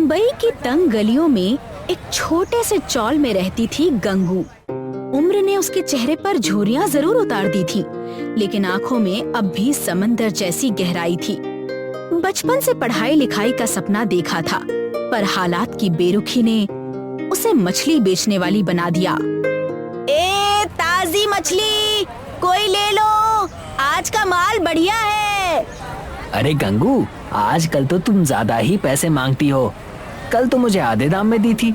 मुंबई की तंग गलियों में एक छोटे से चौल में रहती थी गंगू। उम्र ने उसके चेहरे पर झुर्रियां जरूर उतार दी थी, लेकिन आंखों में अब भी समंदर जैसी गहराई थी। बचपन से पढ़ाई लिखाई का सपना देखा था, पर हालात की बेरुखी ने उसे मछली बेचने वाली बना दिया। ए ताजी मछली कोई ले लो, आज का माल बढ़िया है। अरे गंगू, आजकल तो तुम ज्यादा ही पैसे मांगती हो। कल तो मुझे आधे दाम में दी थी।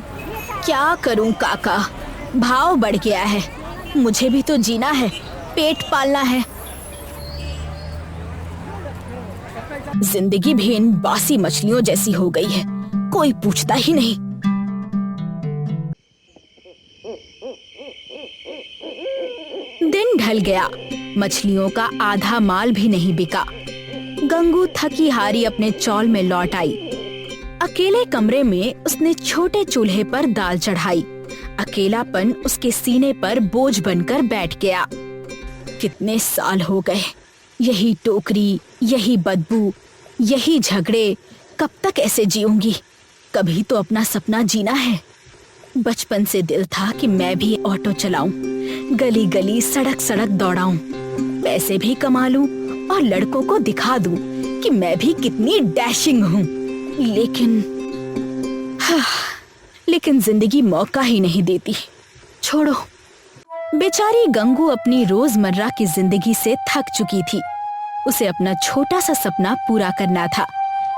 क्या करूं काका, भाव बढ़ गया है। मुझे भी तो जीना है, पेट पालना है। जिंदगी भी इन बासी मछलियों जैसी हो गई है, कोई पूछता ही नहीं। दिन ढल गया, मछलियों का आधा माल भी नहीं बिका। गंगू थकी हारी अपने चौल में लौट आई। अकेले कमरे में उसने छोटे चूल्हे पर दाल चढ़ाई। अकेलापन उसके सीने पर बोझ बनकर बैठ गया। कितने साल हो गए, यही टोकरी, यही बदबू, यही झगड़े, कब तक ऐसे जीऊंगी? कभी तो अपना सपना जीना है। बचपन से दिल था कि मैं भी ऑटो चलाऊं, गली गली सड़क सड़क दौड़ाऊं, पैसे भी कमा लूं और लड़कों को दिखा दूं कि मैं भी कितनी डैशिंग हूँ। लेकिन जिंदगी मौका ही नहीं देती। छोड़ो। बेचारी गंगू अपनी रोजमर्रा की जिंदगी से थक चुकी थी। उसे अपना छोटा सा सपना पूरा करना था,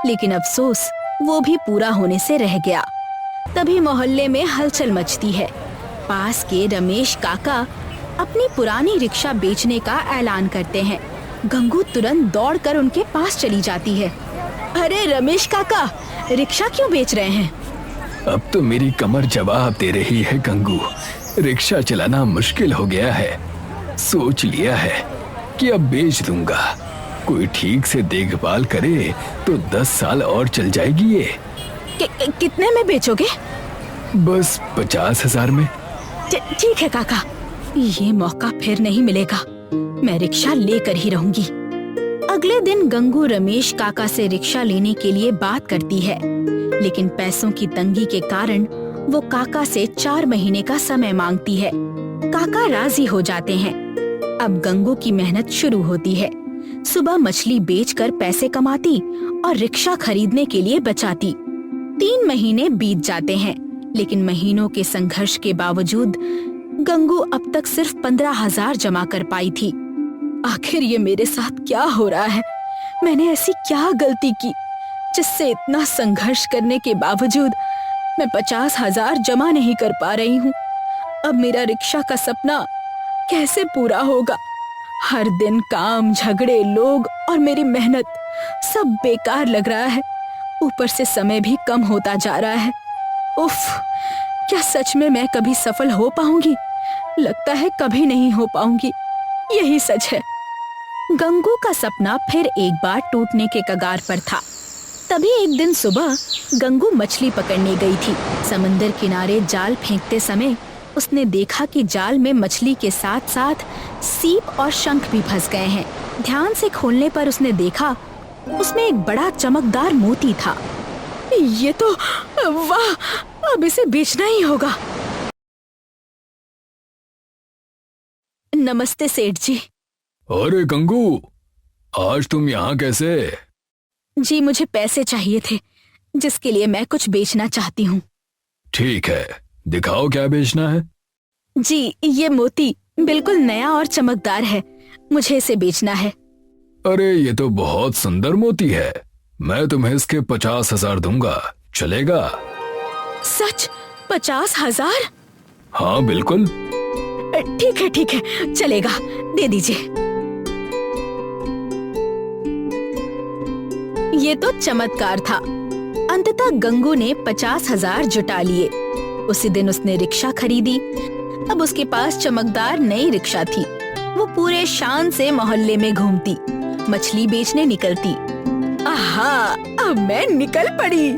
लेकिन अफसोस वो भी पूरा होने से रह गया। तभी मोहल्ले में हलचल मचती है। पास के रमेश काका अपनी पुरानी रिक्शा बेचने का ऐलान करते हैं। गंगू तुरंत दौड़कर उनके पास चली जाती है। अरे रमेश काका, रिक्शा क्यों बेच रहे हैं? अब तो मेरी कमर जवाब दे रही है गंगू। रिक्शा चलाना मुश्किल हो गया है। सोच लिया है कि अब बेच दूंगा। कोई ठीक से देखभाल करे तो 10 साल और चल जाएगी ये। कितने में बेचोगे? बस 50,000 में। ठीक है काका, ये मौका फिर नहीं मिलेगा। मैं रिक्शा लेकर ही रहूंगी। अगले दिन गंगू रमेश काका से रिक्शा लेने के लिए बात करती है, लेकिन पैसों की तंगी के कारण वो काका से 4 महीने का समय मांगती है। काका राजी हो जाते हैं। अब गंगू की मेहनत शुरू होती है। सुबह मछली बेचकर पैसे कमाती और रिक्शा खरीदने के लिए बचाती। 3 महीने बीत जाते हैं, लेकिन महीनों के संघर्ष के बावजूद गंगू अब तक सिर्फ 15,000 जमा कर पाई थी। आखिर ये मेरे साथ क्या हो रहा है? मैंने ऐसी क्या गलती की जिससे इतना संघर्ष करने के बावजूद मैं 50,000 जमा नहीं कर पा रही हूँ? अब मेरा रिक्शा का सपना कैसे पूरा होगा? हर दिन काम, झगड़े, लोग और मेरी मेहनत सब बेकार लग रहा है। ऊपर से समय भी कम होता जा रहा है। उफ, क्या सच में मैं कभी सफल हो पाऊंगी? लगता है कभी नहीं हो पाऊंगी। यही सच है। गंगू का सपना फिर एक बार टूटने के कगार पर था। तभी एक दिन सुबह गंगू मछली पकड़ने गई थी। समंदर किनारे जाल फेंकते समय उसने देखा कि जाल में मछली के साथ साथ सीप और शंख भी फंस गए हैं। ध्यान से खोलने पर उसने देखा उसमें एक बड़ा चमकदार मोती था। ये तो वाह, अब इसे बेचना ही होगा। नमस्ते सेठ जी। अरे गंगू, आज तुम यहाँ कैसे? जी, मुझे पैसे चाहिए थे, जिसके लिए मैं कुछ बेचना चाहती हूँ। ठीक है, दिखाओ क्या बेचना है। जी, ये मोती बिल्कुल नया और चमकदार है, मुझे इसे बेचना है। अरे ये तो बहुत सुंदर मोती है। मैं तुम्हें इसके 50,000 दूंगा, चलेगा? सच? 50,000? हाँ बिल्कुल। ठीक है, चलेगा, दे दीजिए। ये तो चमत्कार था। अंततः गंगू ने 50,000 जुटा लिए। उसी दिन उसने रिक्शा खरीदी। अब उसके पास चमकदार नई रिक्शा थी। वो पूरे शान से मोहल्ले में घूमती, मछली बेचने निकलती। आहा, अब मैं निकल पड़ी।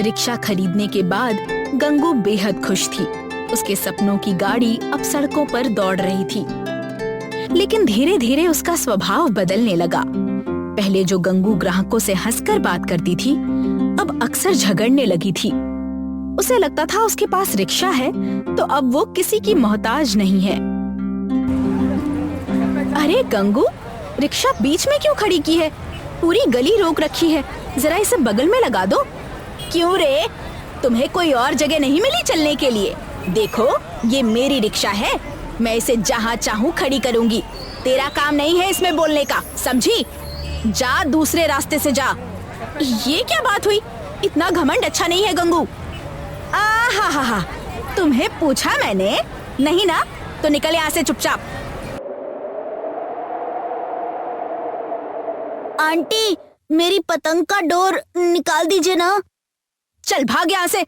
रिक्शा खरीदने के बाद गंगू बेहद खुश थी। उसके सपनों की गाड़ी अब सड़कों पर दौड़ रही थी। लेकिन धीरे धीरे उसका स्वभाव बदलने लगा। पहले जो गंगू ग्राहकों से हंसकर बात करती थी, अब अक्सर झगड़ने लगी थी। उसे लगता था उसके पास रिक्शा है तो अब वो किसी की मोहताज नहीं है। अरे गंगू, रिक्शा बीच में क्यों खड़ी की है? पूरी गली रोक रखी है, जरा इसे बगल में लगा दो। क्यों रे, तुम्हें कोई और जगह नहीं मिली चलने के लिए? देखो, ये मेरी रिक्शा है, मैं इसे जहाँ चाहूँ खड़ी करूँगी। तेरा काम नहीं है इसमें बोलने का, समझी? जा, दूसरे रास्ते से जा। ये क्या बात हुई? इतना घमंड अच्छा नहीं है गंगू। हा, तुम्हें पूछा मैंने? नहीं ना, तो निकल यहाँ से चुपचाप। आंटी, मेरी पतंग का डोर निकाल दीजिए ना। चल भाग यहाँ से,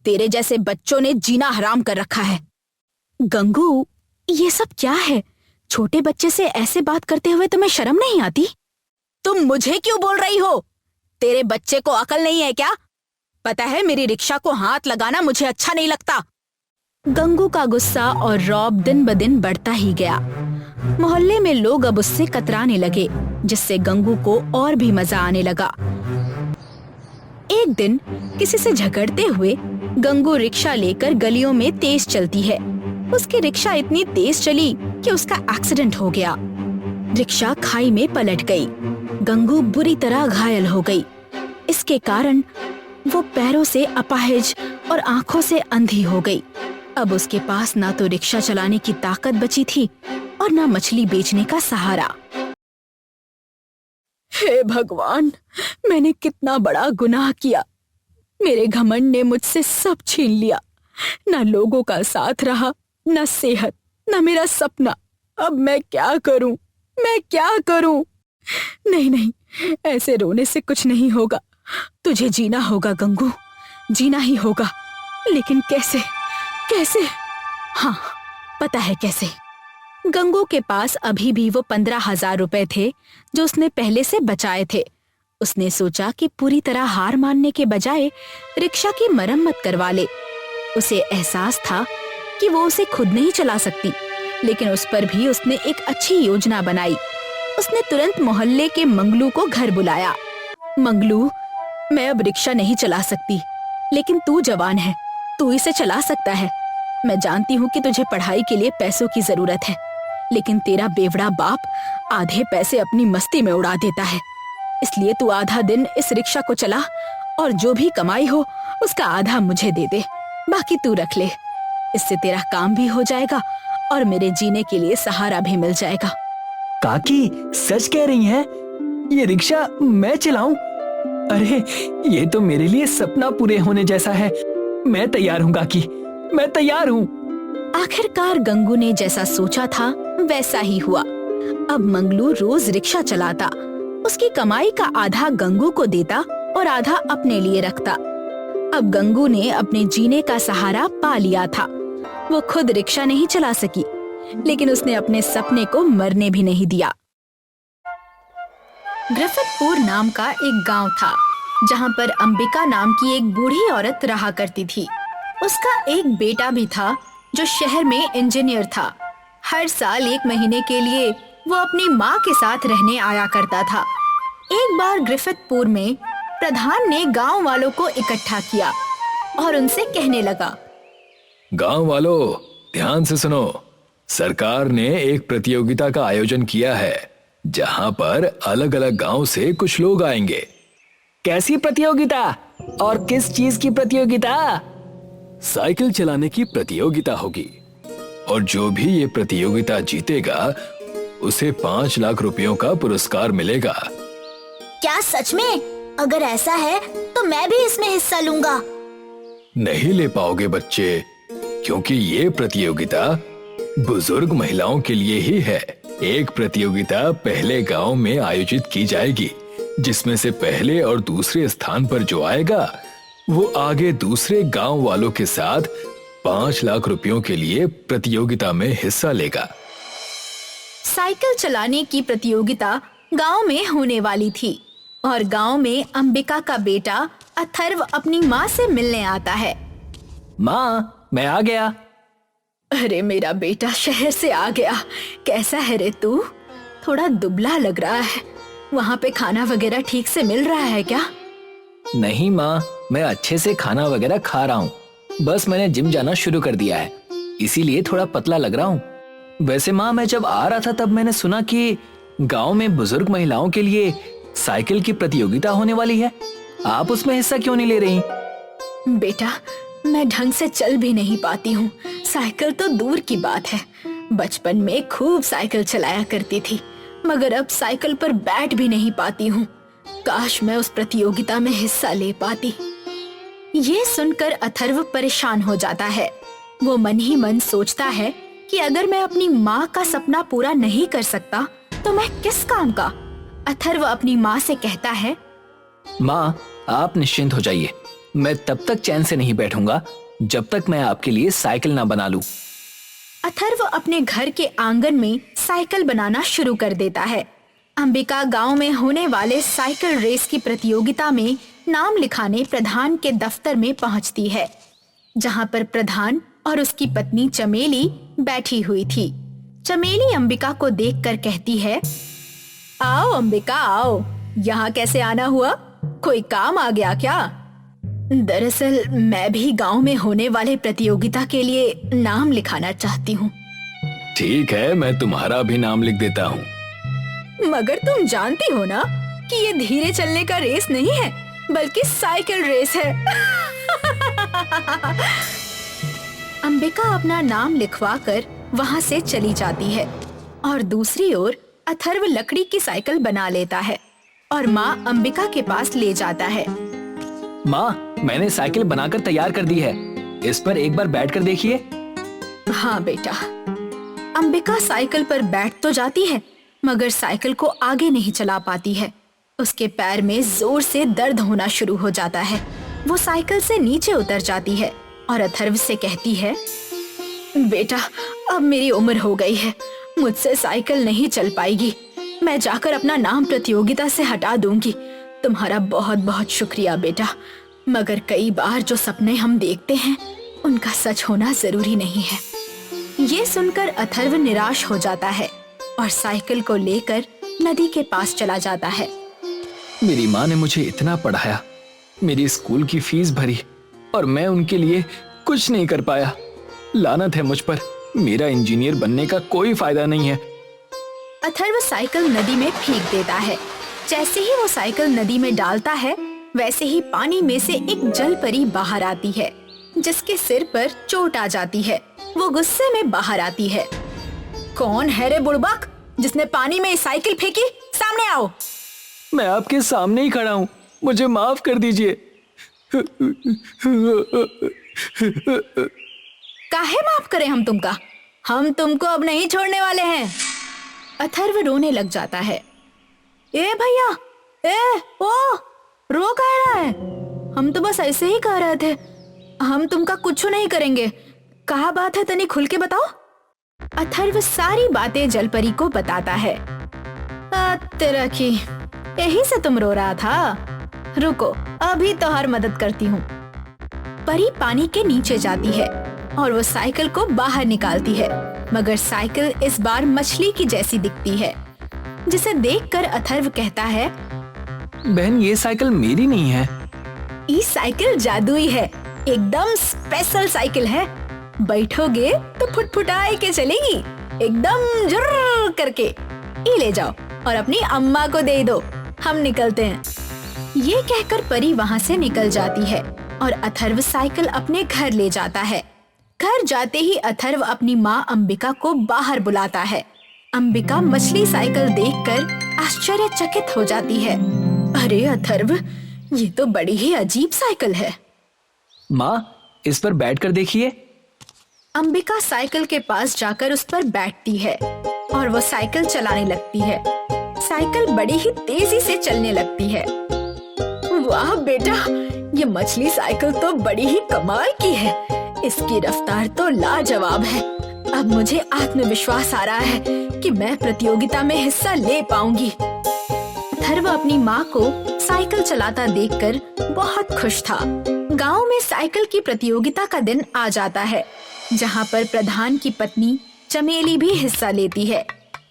तेरे जैसे बच्चों ने जीना हराम कर रखा है। गंगू, ये सब क्या है? छोटे बच्चे से ऐसे बात करते हुए तुम्हें शर्म नहीं आती? तुम मुझे क्यों बोल रही हो? तेरे बच्चे को अकल नहीं है क्या? पता है, मेरी रिक्शा को हाथ लगाना मुझे अच्छा नहीं लगता। गंगू का गुस्सा और रौब दिन ब दिन बढ़ता ही गया। मोहल्ले में लोग अब उससे कतराने लगे, जिससे गंगू को और भी मजा आने लगा। एक दिन किसी से झगड़ते हुए गंगू रिक्शा लेकर गलियों में तेज चलती है। उसकी रिक्शा इतनी तेज चली कि उसका एक्सीडेंट हो गया। रिक्शा खाई में पलट गई। गंगू बुरी तरह घायल हो गई। इसके कारण वो पैरों से अपाहिज और आंखों से अंधी हो गई। अब उसके पास ना तो रिक्शा चलाने की ताकत बची थी और ना मछली बेचने का सहारा। हे भगवान, मैंने कितना बड़ा गुनाह किया। मेरे घमंड ने मुझसे सब छीन लिया। ना लोगों का साथ रहा, ना सेहत, ना मेरा सपना। अब मैं क्या करूं? मैं क्या करूं? नहीं, ऐसे रोने से कुछ नहीं होगा। तुझे जीना होगा गंगू, जीना ही होगा। लेकिन कैसे? हाँ, पता है कैसे। गंगू के पास अभी भी वो 15,000 रुपए थे जो उसने पहले से बचाए थे। उसने सोचा कि पूरी तरह हार मानने के बजाय रिक्शा की मरम्मत करवा ले। उसे एहसास था कि वो उसे खुद नहीं चला सकती, लेकिन उस पर भी उसने एक अच्छी योजना बनाई। उसने तुरंत मोहल्ले के मंगलू को घर बुलाया। मंगलू, मैं अब रिक्शा नहीं चला सकती, लेकिन तू जवान है, तू इसे चला सकता है। मैं जानती हूँ कि तुझे पढ़ाई के लिए पैसों की जरूरत है, लेकिन तेरा बेवड़ा बाप आधे पैसे अपनी मस्ती में उड़ा देता है। इसलिए तू आधा दिन इस रिक्शा को चला और जो भी कमाई हो उसका आधा मुझे दे दे, बाकी तू रख ले। इससे तेरा काम भी हो जाएगा और मेरे जीने के लिए सहारा भी मिल जाएगा। काकी सच कह रही हैं? ये रिक्शा मैं चलाऊं? अरे ये तो मेरे लिए सपना पूरे होने जैसा है। मैं तैयार हूँ काकी, मैं तैयार हूँ। आखिरकार गंगू ने जैसा सोचा था वैसा ही हुआ। अब मंगलू रोज रिक्शा चलाता। उसकी कमाई का आधा गंगू को देता और आधा अपने लिए रखता। अब गंगू ने अपने जीने का सहारा पा लिया था। वो खुद रिक्शा नहीं चला सकी, लेकिन उसने अपने सपने को मरने भी नहीं दिया। ग्रिफिथपुर नाम का एक गांव था, जहां पर अंबिका नाम की एक बूढ़ी औरत रहा करती थी। उसका एक बेटा भी था जो शहर में इंजीनियर था। हर साल 1 महीने के लिए वो अपनी माँ के साथ रहने आया करता था। एक बार ग्रिफिथपुर में प्रधान ने गांव वालों को इकट्ठा किया और उनसे कहने लगा, गांव वालों, ध्यान से सुनो। सरकार ने एक प्रतियोगिता का आयोजन किया है, जहां पर अलग अलग गांव से कुछ लोग आएंगे। कैसी प्रतियोगिता और किस चीज की प्रतियोगिता? साइकिल चलाने की प्रतियोगिता होगी, और जो भी ये प्रतियोगिता जीतेगा उसे 5 लाख रुपयों का पुरस्कार मिलेगा। क्या सच में? अगर ऐसा है तो मैं भी इसमें हिस्सा लूंगा। नहीं ले पाओगे बच्चे, क्योंकि ये प्रतियोगिता बुजुर्ग महिलाओं के लिए ही है। एक प्रतियोगिता पहले गांव में आयोजित की जाएगी, जिसमें से पहले और दूसरे स्थान पर जो आएगा वो आगे दूसरे गांव वालों के साथ 5 लाख रुपयों के लिए प्रतियोगिता में हिस्सा लेगा। साइकिल चलाने की प्रतियोगिता गांव में होने वाली थी और गांव में अंबिका का बेटा अथर्व अपनी माँ से मिलने आता है। माँ, मैं आ गया। अरे मेरा बेटा शहर से आ गया, कैसा है रे तू? थोड़ा दुबला लग रहा है। वहाँ पे खाना वगैरह ठीक से मिल रहा है क्या? नहीं माँ, मैं अच्छे से खाना वगैरह खा रहा हूँ। बस मैंने जिम जाना शुरू कर दिया है, इसीलिए थोड़ा पतला लग रहा हूँ। वैसे माँ, मैं जब आ रहा था तब मैंने सुना कि गांव में बुजुर्ग महिलाओं के लिए साइकिल की प्रतियोगिता होने वाली है। आप उसमें हिस्सा क्यों नहीं ले रही? बेटा, मैं ढंग से चल भी नहीं पाती हूँ, साइकिल तो दूर की बात है। बचपन में खूब साइकिल चलाया करती थी, मगर अब साइकिल पर बैठ भी नहीं पाती हूँ। काश मैं उस प्रतियोगिता में हिस्सा ले पाती। ये सुनकर अथर्व परेशान हो जाता है। वो मन ही मन सोचता है कि अगर मैं अपनी माँ का सपना पूरा नहीं कर सकता तो मैं किस काम का। अथर्व अपनी माँ से कहता है, माँ, आप निश्चिंत हो जाइए, मैं तब तक चैन से नहीं बैठूंगा जब तक मैं आपके लिए साइकिल ना बना लूं। अथर्व अपने घर के आंगन में साइकिल बनाना शुरू कर देता है। अंबिका गांव में होने वाले साइकिल रेस की प्रतियोगिता में नाम लिखाने प्रधान के दफ्तर में पहुंचती है, जहां पर प्रधान और उसकी पत्नी चमेली बैठी हुई थी। चमेली अंबिका को देखकर कहती है, आओ अंबिका आओ, यहाँ कैसे आना हुआ? कोई काम आ गया क्या? दरअसल मैं भी गांव में होने वाले प्रतियोगिता के लिए नाम लिखाना चाहती हूँ। ठीक है, मैं तुम्हारा भी नाम लिख देता हूँ। मगर तुम जानती हो ना कि ये धीरे चलने का रेस नहीं है, बल्कि साइकिल रेस है। अंबिका अपना नाम लिखवाकर वहाँ से चली जाती है और दूसरी ओर अथर्व लकड़ी की साइकिल बना लेता है और माँ अंबिका के पास ले जाता है। माँ, मैंने साइकिल बनाकर तैयार कर दी है, इस पर एक बार बैठकर देखिए। हाँ बेटा। अंबिका साइकिल पर बैठ तो जाती है, मगर साइकिल को आगे नहीं चला पाती है। उसके पैर में जोर से दर्द होना शुरू हो जाता है। वो साइकिल से नीचे उतर जाती है और अथर्व से कहती है, बेटा, अब मेरी उम्र हो गई है, मुझसे साइकिल नहीं चल पाएगी। मैं जाकर अपना नाम प्रतियोगिता से हटा दूंगी। तुम्हारा बहुत बहुत शुक्रिया बेटा, मगर कई बार जो सपने हम देखते हैं उनका सच होना जरूरी नहीं है। ये सुनकर अथर्व निराश हो जाता है और साइकिल को लेकर नदी के पास चला जाता है। मेरी माँ ने मुझे इतना पढ़ाया, मेरी स्कूल की फीस भरी और मैं उनके लिए कुछ नहीं कर पाया। लानत है मुझ पर, मेरा इंजीनियर बनने का कोई फायदा नहीं है। अथर्व साइकिल नदी में फेंक देता है। जैसे ही वो साइकिल नदी में डालता है, वैसे ही पानी में से एक जल परी बाहर आती है, जिसके सिर पर चोट आ जाती है। वो गुस्से में बाहर आती है। कौन है रे बुड़बक, जिसने पानी में साइकिल फेंकी? सामने आओ। मैं आपके सामने ही खड़ा हूँ, मुझे माफ कर दीजिए। काहे माफ करें हम तुमका? हम तुमको अब नहीं छोड़ने वाले हैं। अथर्व रोने लग जाता है। ए भैया, ओ, रो कह रहा है? हम तो बस ऐसे ही कह रहे थे, हम तुमका कुछ नहीं करेंगे। कहा बात है, तनी खुल के बताओ। अथर्व सारी बातें जलपरी को बताता है। तेरा की, यही से तुम रो रहा था? रुको, अभी तो हर मदद करती हूँ। परी पानी के नीचे जाती है और वो साइकिल को बाहर निकालती है, मगर साइकिल इस बार मछली की जैसी दिखती है, जिसे देखकर अथर्व कहता है, बहन, ये साइकिल मेरी नहीं है। ये साइकिल जादुई है, एकदम स्पेशल साइकिल है। बैठोगे तो फुटफुटाई के चलेगी, एकदम जुर्र करके। ये ले जाओ और अपनी अम्मा को दे दो, हम निकलते हैं। ये कहकर परी वहाँ से निकल जाती है और अथर्व साइकिल अपने घर ले जाता है। घर जाते ही अथर्व अपनी माँ अंबिका को बाहर बुलाता है। अंबिका मछली साइकिल देखकर आश्चर्यचकित हो जाती है। अरे अथर्व, ये तो बड़ी ही अजीब साइकिल है। माँ, इस पर बैठकर देखिए। अंबिका साइकिल के पास जाकर उस पर बैठती है और वो साइकिल चलाने लगती है। साइकिल बड़ी ही तेजी से चलने लगती है। वाह बेटा, ये मछली साइकिल तो बड़ी ही कमाल की है। इसकी रफ्तार तो लाजवाब है। अब मुझे आत्मविश्वास आ रहा है कि मैं प्रतियोगिता में हिस्सा ले पाऊंगी। अथर्व अपनी माँ को साइकिल चलाता देखकर बहुत खुश था। गांव में साइकिल की प्रतियोगिता का दिन आ जाता है, जहां पर प्रधान की पत्नी चमेली भी हिस्सा लेती है।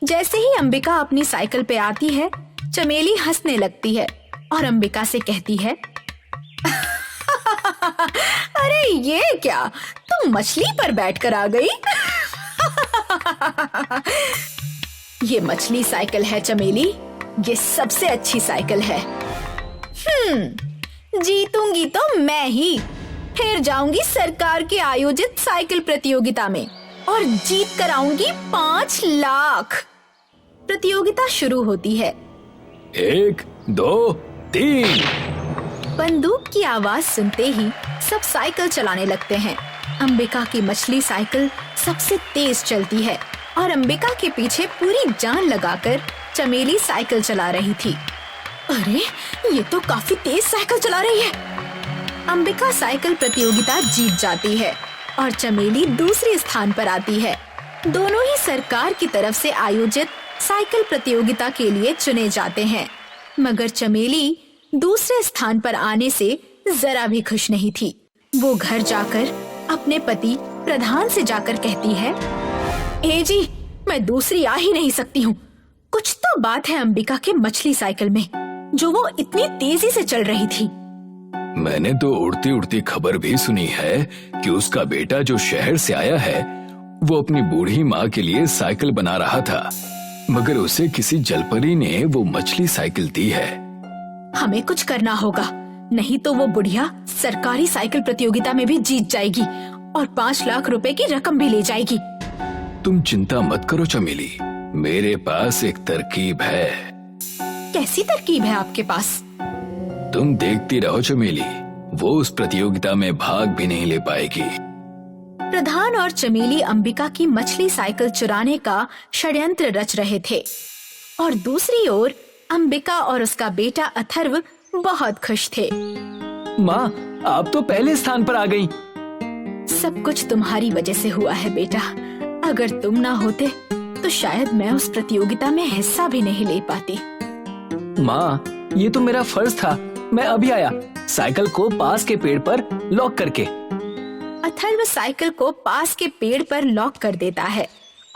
जैसे ही अंबिका अपनी साइकिल पे आती है, चमेली हंसने लगती है और अंबिका से कहती है, अरे ये क्या, तुम मछली पर बैठकर आ गई? ये मछली साइकिल है चमेली, ये सबसे अच्छी साइकिल है। जीतूंगी तो मैं ही। फिर जाऊंगी सरकार के आयोजित साइकिल प्रतियोगिता में और जीत कर आऊंगी 5 लाख। प्रतियोगिता शुरू होती है। 1, 2, 3। बंदूक की आवाज सुनते ही सब साइकिल चलाने लगते हैं। अंबिका की मछली साइकिल सबसे तेज चलती है और अंबिका के पीछे पूरी जान लगाकर चमेली साइकिल चला रही थी। अरे ये तो काफी तेज साइकिल चला रही है। अंबिका साइकिल प्रतियोगिता जीत जाती है और चमेली दूसरे स्थान पर आती है। दोनों ही सरकार की तरफ से आयोजित साइकिल प्रतियोगिता के लिए चुने जाते हैं, मगर चमेली दूसरे स्थान पर आने से जरा भी खुश नहीं थी। वो घर जाकर अपने पति प्रधान से जाकर कहती है, ए जी, मैं दूसरी आ ही नहीं सकती हूँ। कुछ तो बात है अंबिका के मछली साइकिल में, जो वो इतनी तेजी से चल रही थी। मैंने तो उड़ती उड़ती खबर भी सुनी है कि उसका बेटा जो शहर से आया है वो अपनी बूढ़ी माँ के लिए साइकिल बना रहा था, मगर उसे किसी जलपरी ने वो मछली साइकिल दी है। हमें कुछ करना होगा, नहीं तो वो बुढ़िया सरकारी साइकिल प्रतियोगिता में भी जीत जाएगी और 5 लाख रुपए की रकम भी ले जाएगी। तुम चिंता मत करो चमेली, मेरे पास एक तरकीब है। कैसी तरकीब है आपके पास? तुम देखती रहो चमेली, वो उस प्रतियोगिता में भाग भी नहीं ले पाएगी। प्रधान और चमेली अंबिका की मछली साइकिल चुराने का षड्यंत्र रच रहे थे और दूसरी ओर अंबिका और उसका बेटा अथर्व बहुत खुश थे। माँ, आप तो पहले स्थान पर आ गई। सब कुछ तुम्हारी वजह से हुआ है बेटा। अगर तुम ना होते तो शायद मैं उस प्रतियोगिता में हिस्सा भी नहीं ले पाती। माँ, ये तो मेरा फर्ज था। मैं अभी आया, साइकिल को पास के पेड़ पर लॉक करके। अथर्व साइकिल को पास के पेड़ पर लॉक कर देता है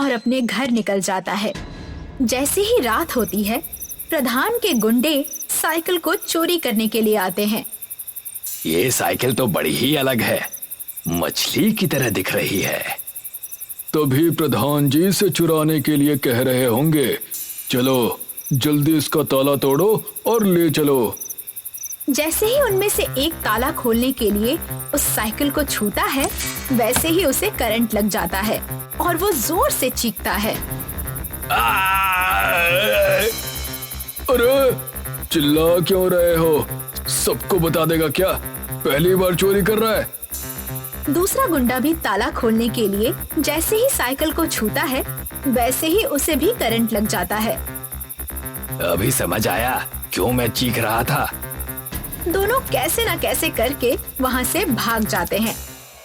और अपने घर निकल जाता है। जैसे ही रात होती है, प्रधान के गुंडे साइकिल को चोरी करने के लिए आते हैं। ये साइकिल तो बड़ी ही अलग है, मछली की तरह दिख रही है। तभी प्रधान जी से चुराने के लिए कह रहे होंगे। चलो जल्दी इसका ताला तोड़ो और ले चलो। जैसे ही उनमें से एक ताला खोलने के लिए उस साइकिल को छूता है, वैसे ही उसे करंट लग जाता है और वो जोर से चीखता है। अरे चिल्ला क्यों रहे हो? सबको बता देगा क्या? पहली बार चोरी कर रहा है। दूसरा गुंडा भी ताला खोलने के लिए जैसे ही साइकिल को छूता है, वैसे ही उसे भी करंट लग जाता है। अभी समझ आया क्यों मैं चीख रहा था। दोनों कैसे न कैसे करके वहाँ से भाग जाते हैं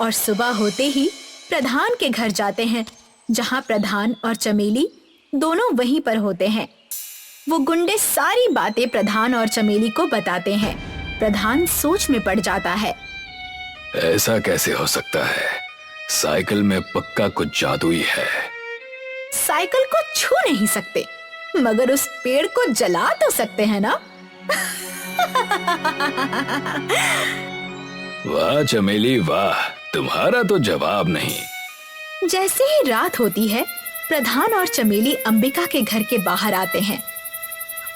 और सुबह होते ही प्रधान के घर जाते हैं, जहाँ प्रधान और चमेली दोनों वहीं पर होते हैं। वो गुंडे सारी बातें प्रधान और चमेली को बताते हैं। प्रधान सोच में पड़ जाता है। ऐसा कैसे हो सकता है? साइकिल में पक्का कुछ जादुई है। साइकिल को छू नहीं सकते, मगर उस पेड़ को जला तो सकते हैं ना? वाह चमेली वाह, तुम्हारा तो जवाब नहीं। जैसे ही रात होती है, प्रधान और चमेली अंबिका के घर के बाहर आते हैं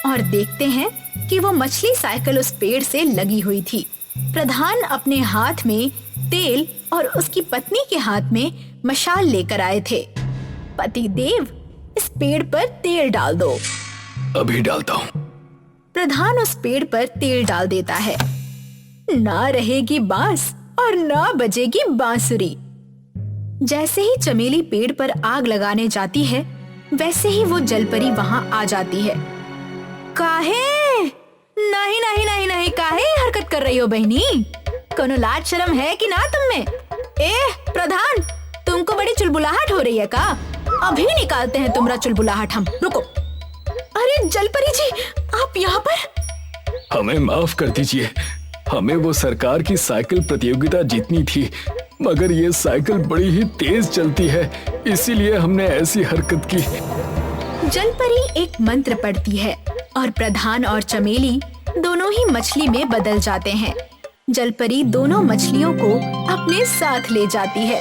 और देखते हैं कि वो मछली साइकिल उस पेड़ से लगी हुई थी। प्रधान अपने हाथ में तेल और उसकी पत्नी के हाथ में मशाल लेकर आए थे। पति देव, इस पेड़ पर तेल डाल दो। अभी डालता हूँ। प्रधान उस पेड़ पर तेल डाल देता है। ना रहेगी बांस और ना बजेगी बांसुरी। जैसे ही चमेली पेड़ पर आग लगाने जाती है, वैसे ही वो जलपरी वहाँ आ जाती है। काहे? नहीं नहीं नहीं नहीं, काहे हरकत कर रही हो बहनी? कोनो लाज शर्म है कि ना तुम में? ए प्रधान, तुमको बड़ी चुलबुलाहट हो रही है का? अभी निकालते हैं तुम्हारा चुलबुलाहट हम। रुको। अरे जलपरी जी, आप यहाँ पर? हमें माफ कर दीजिए, हमें वो सरकार की साइकिल प्रतियोगिता जीतनी थी, मगर ये साइकिल बड़ी ही तेज चलती है, इसीलिए हमने ऐसी हरकत की। जलपरी एक मंत्र पढ़ती है और प्रधान और चमेली दोनों ही मछली में बदल जाते हैं। जलपरी दोनों मछलियों को अपने साथ ले जाती है।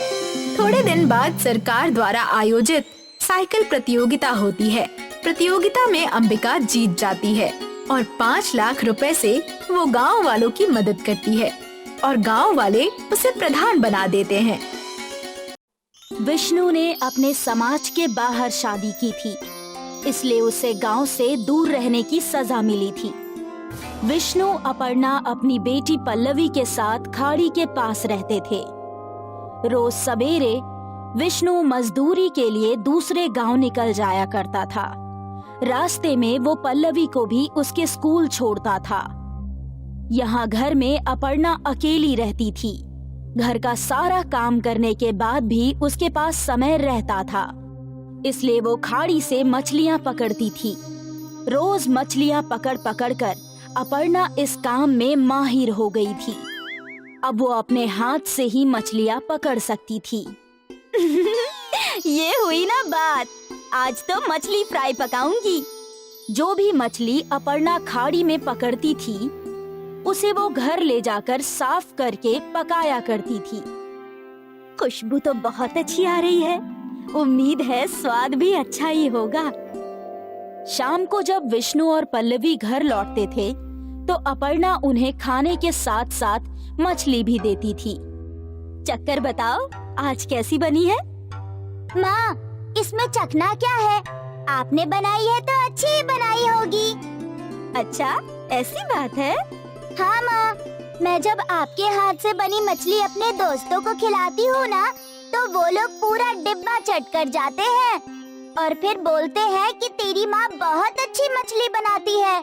थोड़े दिन बाद सरकार द्वारा आयोजित साइकिल प्रतियोगिता होती है। प्रतियोगिता में अंबिका जीत जाती है और 5 लाख रुपए से वो गांव वालों की मदद करती है और गांव वाले उसे प्रधान बना देते हैं। विष्णु ने अपने समाज के बाहर शादी की थी, इसलिए उसे गांव से दूर रहने की सजा मिली थी। विष्णु अपर्णा अपनी बेटी पल्लवी के साथ खाड़ी के पास रहते थे। रोज सवेरे विष्णु मजदूरी के लिए दूसरे गांव निकल जाया करता था। रास्ते में वो पल्लवी को भी उसके स्कूल छोड़ता था। यहाँ घर में अपर्णा अकेली रहती थी। घर का सारा काम करने के बाद भी उसके पास समय रहता था, इसलिए वो खाड़ी से मछलियाँ पकड़ती थी। रोज मछलियाँ पकड़ पकड़ कर अपर्णा इस काम में माहिर हो गई थी। अब वो अपने हाथ से ही मछलियाँ पकड़ सकती थी। ये हुई ना बात, आज तो मछली फ्राई पकाऊंगी। जो भी मछली अपर्णा खाड़ी में पकड़ती थी, उसे वो घर ले जाकर साफ करके पकाया करती थी। खुशबू तो बहुत अच्छी आ रही है, उम्मीद है स्वाद भी अच्छा ही होगा। शाम को जब विष्णु और पल्लवी घर लौटते थे, तो अपर्णा उन्हें खाने के साथ साथ मछली भी देती थी। चक्कर बताओ, आज कैसी बनी है? माँ, इसमें चखना क्या है? आपने बनाई है तो अच्छी ही बनाई होगी। अच्छा, ऐसी बात है? हाँ माँ, मैं जब आपके हाथ से बनी मछली अपने दोस्तों को खिलाती हूँ ना, तो वो लोग पूरा डिब्बा चट कर जाते हैं और फिर बोलते हैं कि तेरी माँ बहुत अच्छी मछली बनाती है।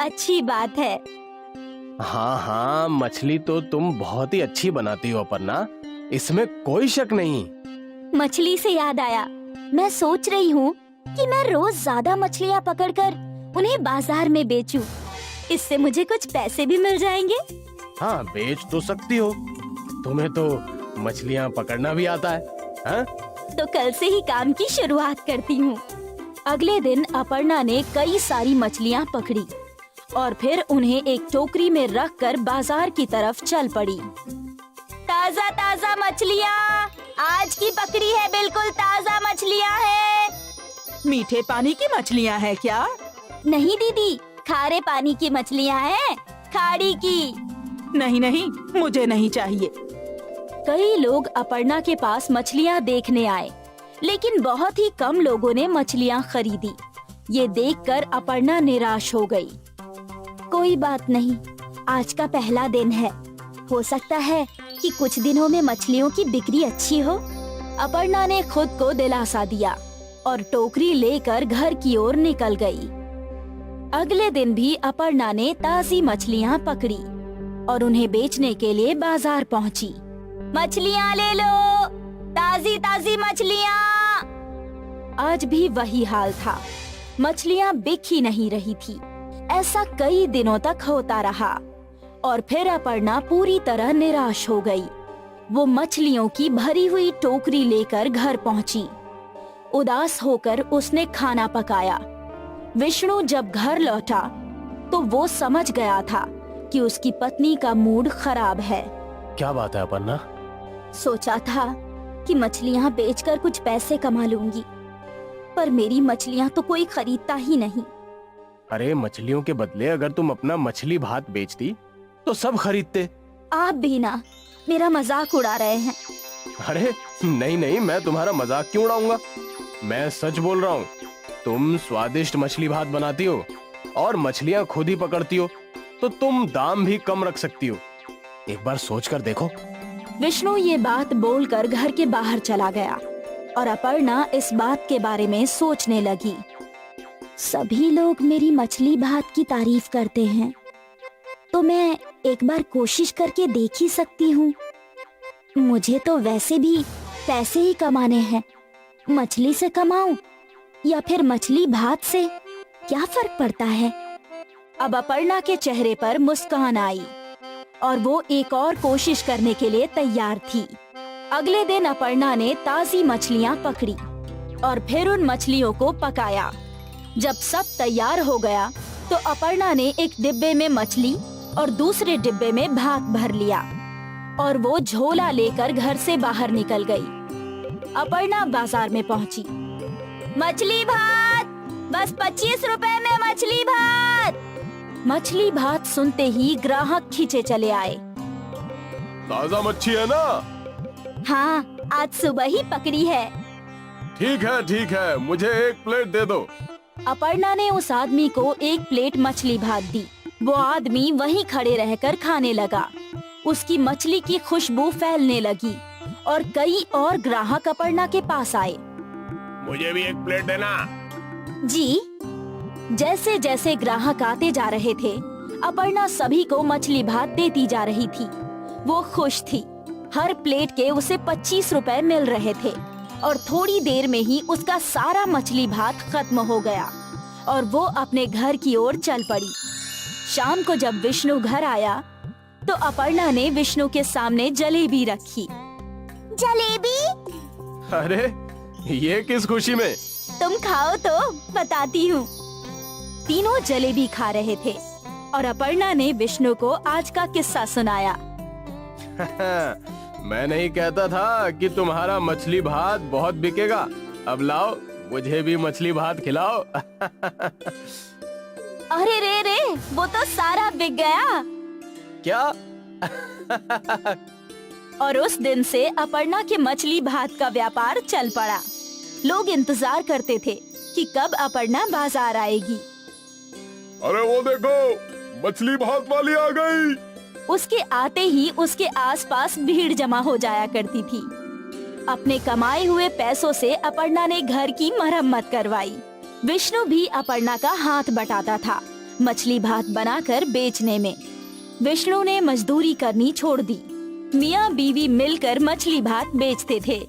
अच्छी बात है। हाँ हाँ, मछली तो तुम बहुत ही अच्छी बनाती हो अपर्णा, इसमें कोई शक नहीं। मछली से याद आया, मैं सोच रही हूँ कि मैं रोज ज्यादा मछलियाँ पकड़कर उन्हें बाजार में बेचूं। इससे मुझे कुछ पैसे भी मिल जाएंगे। हाँ, बेच तो सकती हो, तुम्हें तो मछलियाँ पकड़ना भी आता है। हाँ? तो कल से ही काम की शुरुआत करती हूँ। अगले दिन अपर्णा ने कई सारी मछलियाँ पकड़ी और फिर उन्हें एक टोकरी में रखकर बाजार की तरफ चल पड़ी। ताजा ताजा मछलियाँ, आज की पकड़ी है, बिल्कुल ताजा मछलियाँ हैं। मीठे पानी की मछलियाँ हैं क्या? नहीं दीदी, खारे पानी की मछलियाँ हैं, खाड़ी की। नहीं नहीं, मुझे नहीं चाहिए। कई लोग अपर्णा के पास मछलियाँ देखने आए, लेकिन बहुत ही कम लोगों ने मछलियाँ खरीदी। ये देखकर अपर्णा निराश हो गई। कोई बात नहीं, आज का पहला दिन है, हो सकता है कि कुछ दिनों में मछलियों की बिक्री अच्छी हो। अपर्णा ने खुद को दिलासा दिया और टोकरी लेकर घर की ओर निकल गई। अगले दिन भी अपर्णा ने ताजी मछलियाँ पकड़ी और उन्हें बेचने के लिए बाजार पहुँची। मछलियाँ ले लो, ताजी ताजी मछलियाँ। आज भी वही हाल था, मछलियाँ बिक ही नहीं रही थी। ऐसा कई दिनों तक होता रहा और फिर अपर्णा पूरी तरह निराश हो गई। वो मछलियों की भरी हुई टोकरी लेकर घर पहुंची। उदास होकर उसने खाना पकाया। विष्णु जब घर लौटा तो वो समझ गया था कि उसकी पत्नी का मूड खराब है। क्या बात है अपर्णा? सोचा था कि मछलियाँ बेचकर कुछ पैसे कमा लूंगी, पर मेरी मछलियाँ तो कोई खरीदता ही नहीं। अरे, मछलियों के बदले अगर तुम अपना मछली भात बेचती तो सब खरीदते। आप भी ना मेरा मजाक उड़ा रहे हैं। अरे नहीं नहीं, मैं तुम्हारा मजाक क्यों उड़ाऊंगा? मैं सच बोल रहा हूँ। तुम स्वादिष्ट मछली भात बनाती हो और मछलियाँ खुद ही पकड़ती हो, तो तुम दाम भी कम रख सकती हो। एक बार सोच कर देखो। विष्णु ये बात बोलकर घर के बाहर चला गया और अपर्णा इस बात के बारे में सोचने लगी। सभी लोग मेरी मछली भात की तारीफ करते हैं, तो मैं एक बार कोशिश करके देख ही सकती हूँ। मुझे तो वैसे भी पैसे ही कमाने हैं, मछली से कमाऊं या फिर मछली भात से, क्या फर्क पड़ता है। अब अपर्णा के चेहरे पर मुस्कान आई और वो एक और कोशिश करने के लिए तैयार थी। अगले दिन अपर्णा ने ताजी मछलियाँ पकड़ी और फिर उन मछलियों को पकाया। जब सब तैयार हो गया तो अपर्णा ने एक डिब्बे में मछली और दूसरे डिब्बे में भात भर लिया और वो झोला लेकर घर से बाहर निकल गई। अपर्णा बाजार में पहुंची। मछली भात, बस 25 रुपए में मछली भात। मछली भात सुनते ही ग्राहक खींचे चले आए। ताजा मच्छी है ना? हाँ, आज सुबह ही पकड़ी है। ठीक है, मुझे 1 प्लेट दे दो। अपर्णा ने उस आदमी को 1 प्लेट मछली भात दी। वो आदमी वहीं खड़े रहकर खाने लगा। उसकी मछली की खुशबू फैलने लगी और कई और ग्राहक अपर्णा के पास आए। मुझे भी 1 प्लेट देना। जी। जैसे जैसे ग्राहक आते जा रहे थे, अपर्णा सभी को मछली भात देती जा रही थी। वो खुश थी। हर प्लेट के उसे 25 रुपए मिल रहे थे और थोड़ी देर में ही उसका सारा मछली भात खत्म हो गया और वो अपने घर की ओर चल पड़ी। शाम को जब विष्णु घर आया तो अपर्णा ने विष्णु के सामने जलेबी रखी। जलेबी? अरे ये किस खुशी में? तुम खाओ तो बताती हूँ। तीनों जलेबी खा रहे थे और अपर्णा ने विष्णु को आज का किस्सा सुनाया। मैं नहीं कहता था कि तुम्हारा मछली भात बहुत बिकेगा। अब लाओ, मुझे भी मछली भात खिलाओ। अरे रे, वो तो सारा बिक गया। क्या? और उस दिन से अपर्णा के मछली भात का व्यापार चल पड़ा। लोग इंतजार करते थे कि कब अपर्णा बाजार आएगी। अरे वो देखो, मछली भात वाली आ गई। उसके आते ही उसके आसपास भीड़ जमा हो जाया करती थी। अपने कमाए हुए पैसों से अपर्णा ने घर की मरम्मत करवाई। विष्णु भी अपर्णा का हाथ बटाता था मछली भात बनाकर बेचने में। विष्णु ने मजदूरी करनी छोड़ दी। मियाँ बीवी मिलकर मछली भात बेचते थे।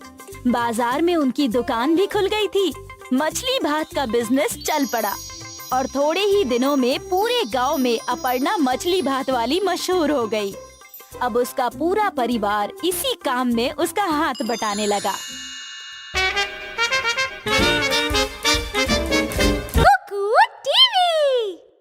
बाजार में उनकी दुकान भी खुल गई थी। मछली भात का बिजनेस चल पड़ा और थोड़े ही दिनों में पूरे गांव में अपर्णा मछली भात वाली मशहूर हो गई। अब उसका पूरा परिवार इसी काम में उसका हाथ बटाने लगा।